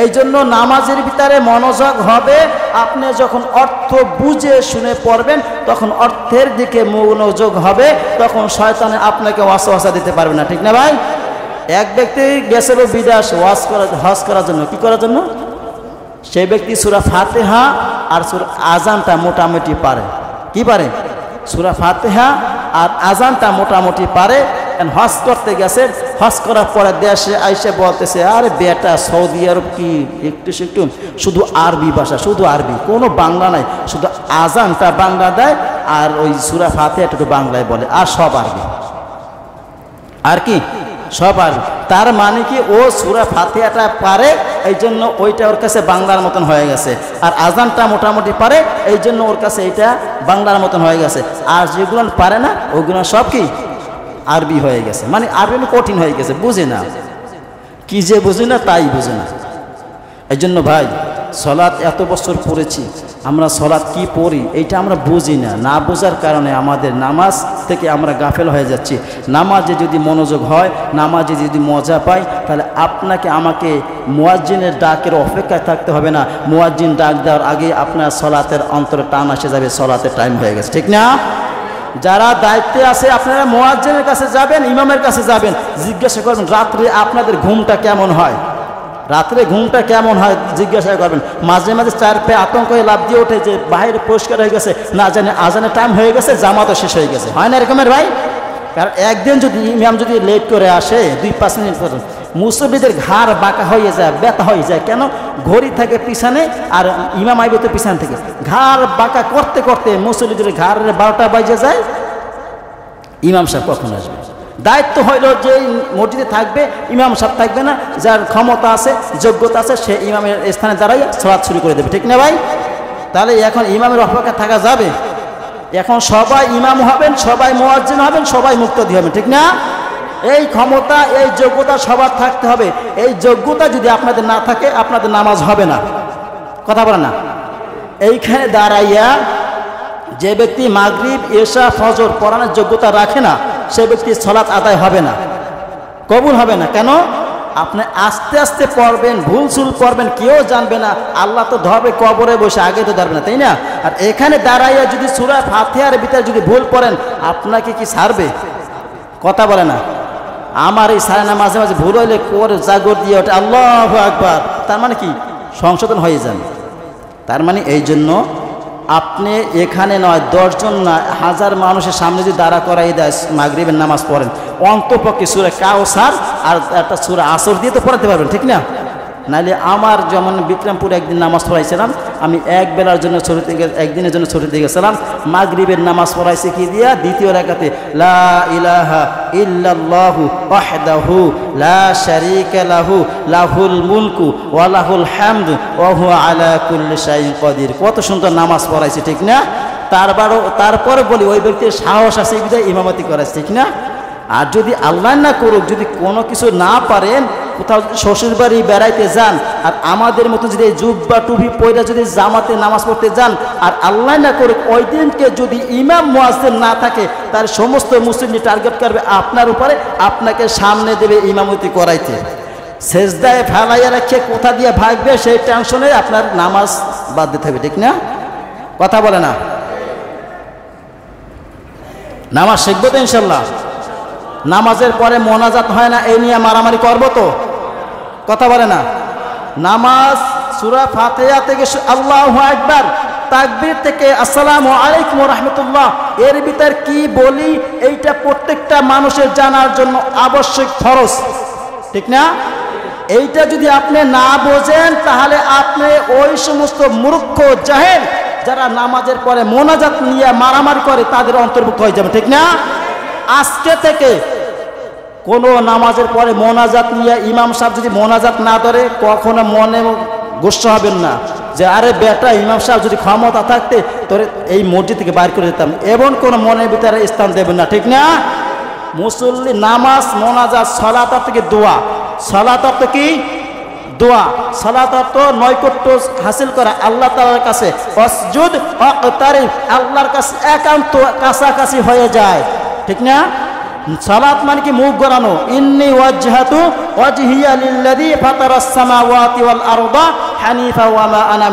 এই জন্য নামাজের ভিতরে মনোযোগ হবে। আপনি যখন অর্থ বুঝে শুনে পড়বেন তখন অর্থের দিকে মনোযোগ হবে, তখন শয়তানে আপনাকে ওয়াসওয়াসা দিতে পারবে না। ঠিক না ভাই? এক ব্যক্তি গেছিল বিদেশ হজ করার জন্য। কি করার জন্য? সেই ব্যক্তি সূরা ফাতিহা আর সূরা আযানটা মোটামুটি পারে। কি পারে? সূরা ফাতিহা আর আযানটা মোটামুটি পারে। হজ করতে গেছে, হজ করার পরে দেশে আইসে বলতেছে, আরে বেটা সৌদি আরব কি একটু শুধু আরবি ভাষা, শুধু আরবি, কোনো বাংলা নাই, শুধু আযানটা বাংলা দেয় আর ওই সূরা ফাতিহাটা একটু বাংলায় বলে, আর সব আরবি। আর কি সব আরবি। তার মানে কি ও সূরা ফাতিহাটা পারে, এই জন্য ওইটা ওর কাছে বাংলার মতন হয়ে গেছে, আর আযানটা মোটামুটি পারে, এই জন্য ওর কাছে এইটা বাংলার মতন হয়ে গেছে। আর যেগুলো পারে না ওগুলো সব কি আরবি হয়ে গেছে। মানে আরবি কঠিন হয়ে গেছে, বুঝে না, কি যে বুঝে না তাই বুঝে না। এই জন্য ভাই সলাৎ এত বছর পড়েছি, আমরা সলাৎ কি পড়ি এইটা আমরা বুঝি না। না বোঝার কারণে আমাদের নামাজ থেকে আমরা গাফেল হয়ে যাচ্ছি। নামাজে যদি মনোযোগ হয়, নামাজে যদি মজা পাই, তাহলে আপনাকে আমাকে মুয়াজ্জিনের ডাকের অপেক্ষায় থাকতে হবে না। মুয়াজ্জিন ডাক দেওয়ার আগে আপনার সলাতের অন্তরে টান আসে যাবে, সলাতের টাইম হয়ে গেছে। ঠিক না? যারা দায়িত্বে আছে আপনারা মুয়াজ্জিনের কাছে যাবেন, ইমামের কাছে যাবেন, জিজ্ঞাসা করবেন রাত্রে আপনাদের ঘুমটা কেমন হয়, রাত্রে ঘুমটা কেমন হয় জিজ্ঞাসা করবেন। মাঝে মাঝে চার পেয়ে আতঙ্ক হয়ে লাভ দিয়ে ওঠে যে বাইরে পরিষ্কার হয়ে গেছে, না জানে আজানের টাইম হয়ে গেছে, জামাতও শেষ হয়ে গেছে। হয় না এরকমের ভাই? কারণ একদিন যদি ইমাম যদি লেট করে আসে 2-5 মিনিট পর্যন্ত, মুসল্লিদের ঘাড় বাঁকা হয়ে যায়, ব্যথা হয়ে যায়। কেন? ঘড়ি থাকে পিছনে আর ইমাম আইবে তো পিছন থেকে, ঘাড় বাঁকা করতে করতে মুসল্লিদের ঘাড়ের 12টা বাজে যায়। ইমাম সাহেব কখন আসবে? দায়িত্ব হইল যে মসজিদে থাকবে, ইমাম সাহেব থাকবে না, যার ক্ষমতা আছে যোগ্যতা আছে সে ইমামের স্থানে দাঁড়াই সালাত শুরু করে দেবে। ঠিক না ভাই? তাহলে এখন ইমামের অপেক্ষা থাকা যাবে? এখন সবাই ইমাম হবেন, সবাই মুয়াজ্জিন হবেন, সবাই মুক্তাদি হবেন। ঠিক না? এই ক্ষমতা এই যোগ্যতা সবার থাকতে হবে। এই যোগ্যতা যদি আপনাদের না থাকে আপনাদের নামাজ হবে না। কথা বলে না? এইখানে দাঁড়াইয়া যে ব্যক্তি মাগরিব এশা ফজর পড়ানোর যোগ্যতা রাখে না, সে ব্যক্তির সালাত আদায় হবে না, কবুল হবে না। কেন? আপনি আস্তে আস্তে পড়বেন, ভুলসুল পড়বেন, কেউ জানবে না, আল্লাহ তো ধরবে কবরে বসে, আগে তো ধরবে না, তাই না? আর এখানে দাঁড়াইয়া যদি সূরা ফাতিহার ভিতরে যদি ভুল পড়েন, আপনাকে কি ছাড়বে? কথা বলে না? আমার এই সারা না মাঝে মাঝে ভুল হইলে কোর জাগর দিয়ে ওঠে আল্লাহু আকবার, তার মানে কি সংশোধন হয়ে যান। তার মানে এই জন্য আপনি এখানে নয় 10 জন না 1000 মানুষের সামনে যদি দাঁড়া করাই দেয় মাগরিবের নামাজ পড়েন, অন্তপক্ষে সূরা কাউসার আর একটা সূরা আসর দিয়ে তো পড়াতে পারবেন। ঠিক না? নাহলে আমার যেমন বিক্রমপুরে একদিন নামাজ পড়াইছিলাম, আমি এক বেলার জন্য একদিনের জন্য ছুটি দিয়ে গেছিলাম, মাগরিবের নামাজ পড়াইছে কি দিয়া? দ্বিতীয় রাকাতে লা ইলাহা ইল্লাল্লাহু ওয়াহদাহু লা শারীকা লাহু লাহুল মুলকু ওয়া লাহুল হামদু ওয়া হুয়া আলা কুল্লি শাইইন কাদির। কত সুন্দর নামাজ পড়াইছে। ঠিক না? তারপরে বলি ওই ব্যক্তির সাহস আছে বিধায় ইমামতি করাইছে। ঠিক না? আর যদি আল্লাহ না করুক, যদি কোনো কিছু না পারেন, কোথাও শ্বশুর বাড়ি বেড়াইতে যান, আর আমাদের মতো যদি জুব্বা টুপি পয়রা যদি জামাতে নামাজ পড়তে যান, আর আল্লাহ না করুক ওই দিনকে যদি ইমাম মুয়াজ্জিন না থাকে, তার সমস্ত মুসল্লি টার্গেট করবে আপনার উপরে, আপনাকে সামনে দেবে ইমামতি করাইতে, সেজদায় ফেলাইয়া রেখে কোথা দিয়ে ভাগবে সেই টেনশনে আপনার নামাজ বাদ দিতে হবে। ঠিক না? কথা বলে না? নামাজ শিখবো তো ইনশাল্লাহ। নামাজের পরে মোনাজাত হয় না, এই নিয়ে মারামারি করবো তো? কথা বলে না? নামাজ সূরা ফাতিহা থেকে আল্লাহু আকবার, তাকবীর থেকে আসসালামু আলাইকুম ওয়া রাহমাতুল্লাহ, এর ভিতর কি বলি এইটা প্রত্যেকটা মানুষের জানার জন্য আবশ্যক, ফরজ। ঠিক না? এইটা যদি আপনি না বোঝেন তাহলে আপনি ওই সমস্ত মূর্খ জাহেল যারা নামাজের পরে মোনাজাত নিয়ে মারামারি করে তাদের অন্তর্ভুক্ত হয়ে যাবে। ঠিক না? আজকে থেকে কোনো নামাজের পরে মোনাজাত নিয়ে ইমাম সাহেব যদি মোনাজাত না ধরে, কখনো মনে গুসা হবেন না যে আরে বেটা ইমাম সাহেব যদি ক্ষমতা থাকতে তোরে এই মসজিদ থেকে বাইর করে দিতাম, এমন কোনো মনের ভিতরে স্থান দেবেন না। ঠিক না? মুসল্লি নামাজ মোনাজাত সালাত থেকে দোয়া, সালাত অর্থ কি? দোয়া। সালাত অর্থ নৈকট্য হাসিল করা আল্লাহ তাআলার কাছে, ওয়াসজুদ ওয়াকতারিব, আল্লাহর কাছে একান্ত কাছাকাছি হয়ে যায়। ঠিক না? সালাত মানে কি মুখ ঘোরানো, ইন্নী ওয়াজহাতু ওয়াজহিয়া লিল্লাযী ফাতারাস সামাওয়াতি ওয়াল আরদা হানিফা ওয়া মা আনা